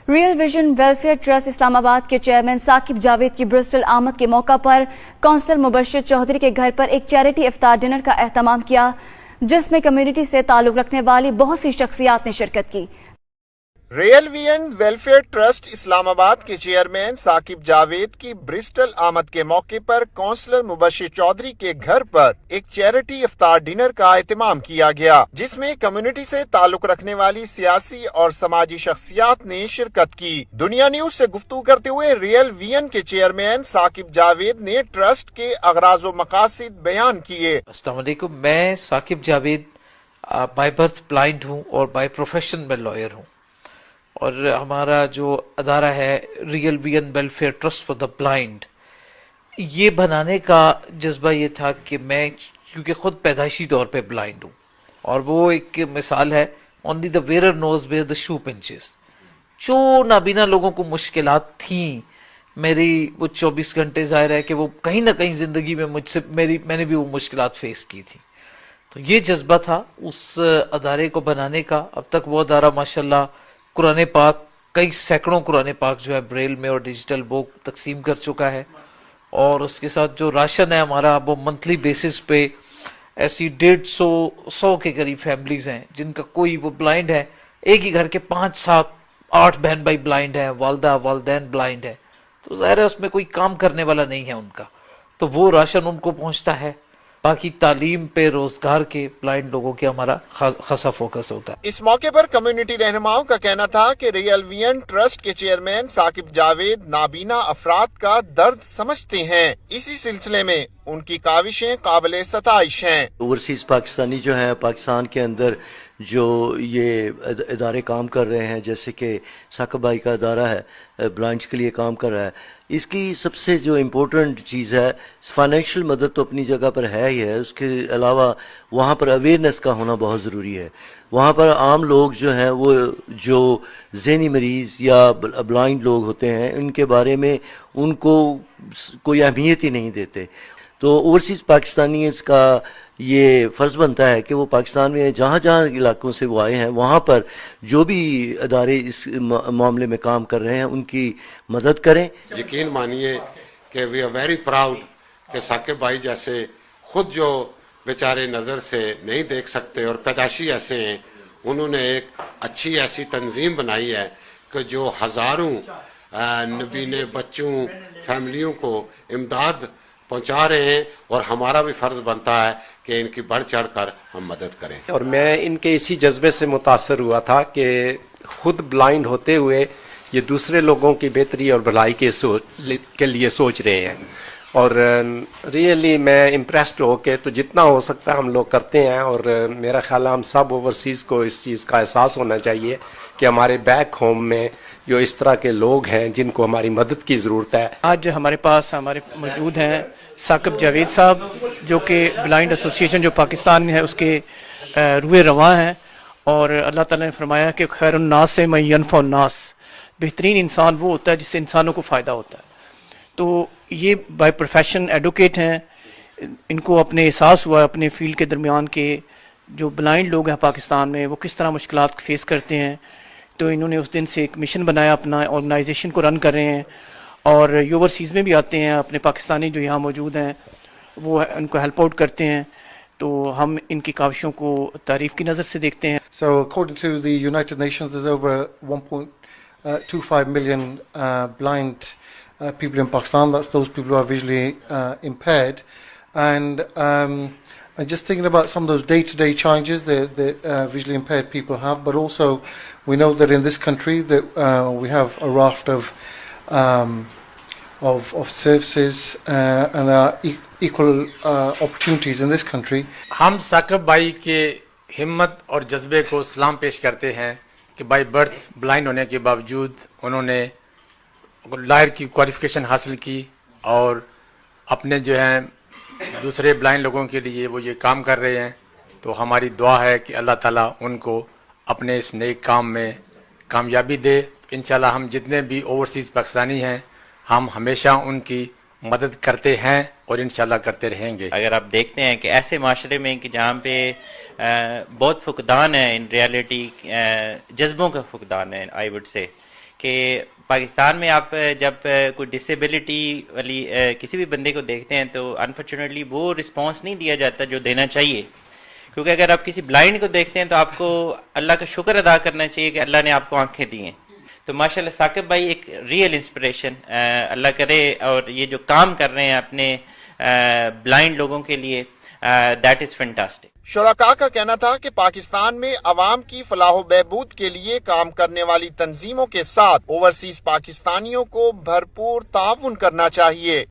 Real vision welfare trust اسلام آباد کے chairman Saqib Javed کی برسٹل آمد کے موقع پر کونسلر مبشر چودھری کے گھر پر ایک چیریٹی افطار ڈنر کا اہتمام کیا، جس میں کمیونٹی سے تعلق رکھنے والی بہت سی شخصیات نے شرکت کی۔ ریئل ویژن ویلفیئر ٹرسٹ اسلام آباد کے چیئرمین ثاقب جاوید کی برسٹل آمد کے موقع پر کونسلر مبشر چودھری کے گھر پر ایک چیریٹی افطار ڈنر کا اہتمام کیا گیا، جس میں کمیونٹی سے تعلق رکھنے والی سیاسی اور سماجی شخصیات نے شرکت کی۔ دنیا نیوز سے گفتگو کرتے ہوئے ریئل ویژن کے چیئرمین ثاقب جاوید نے ٹرسٹ کے اغراض و مقاصد بیان کیے۔ السلام علیکم، میں Saqib Javed by birth blind ہوں اور بائی پروفیشن میں لائر ہوں، اور ہمارا جو ادارہ ہے real vision welfare trust for the blind, یہ بنانے کا جذبہ یہ تھا کہ میں کیونکہ خود پیدائشی طور پہ بلائنڈ ہوں، اور وہ ایک مثال ہے only the wearer knows where the shoe pinches. جو نابینا لوگوں کو مشکلات تھیں، میری وہ 24 گھنٹے ظاہر ہے کہ وہ کہیں نہ کہیں زندگی میں میں نے بھی وہ مشکلات فیس کی تھی، تو یہ جذبہ تھا اس ادارے کو بنانے کا۔ اب تک وہ ادارہ ماشاءاللہ قرآن پاک کئی سینکڑوں قرآن پاک جو ہے بریل میں اور ڈیجیٹل بک تقسیم کر چکا ہے، اور اس کے ساتھ جو راشن ہے ہمارا وہ منتھلی بیسس پہ ایسی 150 کے قریب فیملیز ہیں جن کا کوئی وہ بلائنڈ ہے، ایک ہی گھر کے 5 7 8 بہن بھائی بلائنڈ ہیں، والدہ والدین بلائنڈ ہے، تو ظاہر ہے اس میں کوئی کام کرنے والا نہیں ہے ان کا، تو وہ راشن ان کو پہنچتا ہے۔ باقی تعلیم پہ روزگار کے بلائنڈ لوگوں کے ہمارا خاصا فوکس ہوتا ہے۔ اس موقع پر کمیونٹی رہنماؤں کا کہنا تھا کہ ریئل ویژن ٹرسٹ کے چیئرمین ثاقب جاوید نابینا افراد کا درد سمجھتے ہیں، اسی سلسلے میں ان کی کاوشیں قابل ستائش ہیں۔ اوورسیز پاکستانی جو ہیں پاکستان کے اندر جو یہ ادارے کام کر رہے ہیں، جیسے کہ ثاقب بھائی کا ادارہ ہے بلائنڈس کے لیے کام کر رہا ہے، اس کی سب سے جو امپورٹنٹ چیز ہے فائنینشیل مدد تو اپنی جگہ پر ہے ہی ہے، اس کے علاوہ وہاں پر اویئرنیس کا ہونا بہت ضروری ہے۔ وہاں پر عام لوگ جو ہیں وہ جو ذہنی مریض یا بلائنڈ لوگ ہوتے ہیں ان کے بارے میں ان کو کوئی اہمیت ہی نہیں دیتے، تو اوورسیز پاکستانی اس کا یہ فرض بنتا ہے کہ وہ پاکستان میں جہاں جہاں علاقوں سے وہ آئے ہیں وہاں پر جو بھی ادارے اس معاملے میں کام کر رہے ہیں ان کی مدد کریں۔ یقین مانیے کہ وی آر ویری پراؤڈ کہ ثاقب بھائی جیسے خود جو بیچارے نظر سے نہیں دیکھ سکتے اور پیدائشی ایسے ہیں، انہوں نے ایک اچھی ایسی تنظیم بنائی ہے کہ جو ہزاروں نبینے بچوں فیملیوں کو امداد پہنچا رہے ہیں، اور ہمارا بھی فرض بنتا ہے کہ ان کی بڑھ چڑھ کر ہم مدد کریں۔ اور میں ان کے اسی جذبے سے متاثر ہوا تھا کہ خود بلائنڈ ہوتے ہوئے یہ دوسرے لوگوں کی بہتری اور بھلائی کے لیے سوچ رہے ہیں، اور ریئلی میں امپریسڈ ہو کے تو جتنا ہو سکتا ہے ہم لوگ کرتے ہیں، اور میرا خیال ہے ہم سب اوورسیز کو اس چیز کا احساس ہونا چاہیے کہ ہمارے بیک ہوم میں جو اس طرح کے لوگ ہیں جن کو ہماری مدد کی ضرورت ہے۔ آج ہمارے پاس موجود ہیں ثاقب جاوید صاحب، جو کہ بلائنڈ ایسوسیشن جو پاکستان ہے اس کے روئے رواں ہیں، اور اللہ تعالیٰ نے فرمایا کہ خیر الناس سے من ینفع الناس، بہترین انسان وہ ہوتا ہے جس سے انسانوں کو فائدہ ہوتا ہے۔ تو یہ بائی پروفیشن ایڈوکیٹ ہیں، ان کو اپنے احساس ہوا اپنے فیلڈ کے درمیان کے جو بلائنڈ لوگ ہیں پاکستان میں وہ کس طرح مشکلات فیس کرتے ہیں، تو انہوں نے اس دن سے ایک مشن بنایا، اپنا آرگنائزیشن کو رن کر رہے ہیں، اور یہ اوورسیز میں بھی آتے ہیں، اپنے پاکستانی جو یہاں موجود ہیں وہ ان کو ہیلپ آؤٹ کرتے ہیں، تو ہم ان کی کاوشوں کو تعریف کی نظر سے دیکھتے ہیں۔ So according to the United Nations, there's over 1.25 million blind people in Pakistan. That's those people who are visually impaired. And I'm just thinking about some of those day-to-day challenges that visually impaired people have, but also we know that in this country that we have a raft of services and there are equal opportunities in this country. ہم ثاقب بھائی کے ہمت اور جذبے کو سلام پیش کرتے ہیں کہ بائی برتھ بلائنڈ ہونے کے باوجود انہوں نے لائر کی کوالیفیکیشن حاصل کی، اور اپنے جو ہیں دوسرے بلائنڈ لوگوں کے لیے وہ یہ کام کر رہے ہیں، تو ہماری دعا ہے کہ اللہ تعالیٰ ان کو اپنے اس نیک کام میں کامیابی دے۔ انشاءاللہ ہم جتنے بھی اوورسیز پاکستانی ہیں ہم ہمیشہ ان کی مدد کرتے ہیں اور انشاءاللہ کرتے رہیں گے۔ اگر آپ دیکھتے ہیں کہ ایسے معاشرے میں کہ جہاں پہ بہت فقدان ہے، ان ریالٹی جذبوں کا فقدان ہے، آئی وڈ سے کہ پاکستان میں آپ جب کوئی ڈسیبلٹی والی کسی بھی بندے کو دیکھتے ہیں تو انفارچونیٹلی وہ رسپانس نہیں دیا جاتا جو دینا چاہیے، کیونکہ اگر آپ کسی بلائنڈ کو دیکھتے ہیں تو آپ کو اللہ کا شکر ادا کرنا چاہیے کہ اللہ نے آپ کو آنکھیں دی ہیں. تو ماشاءاللہ ثاقب بھائی ایک ریئل انسپریشن، اللہ کرے، اور یہ جو کام کر رہے ہیں اپنے بلائنڈ لوگوں کے لیے، دیٹ از فینٹاسٹک. شرکاء کا کہنا تھا کہ پاکستان میں عوام کی فلاح و بہبود کے لیے کام کرنے والی تنظیموں کے ساتھ اوورسیز پاکستانیوں کو بھرپور تعاون کرنا چاہیے.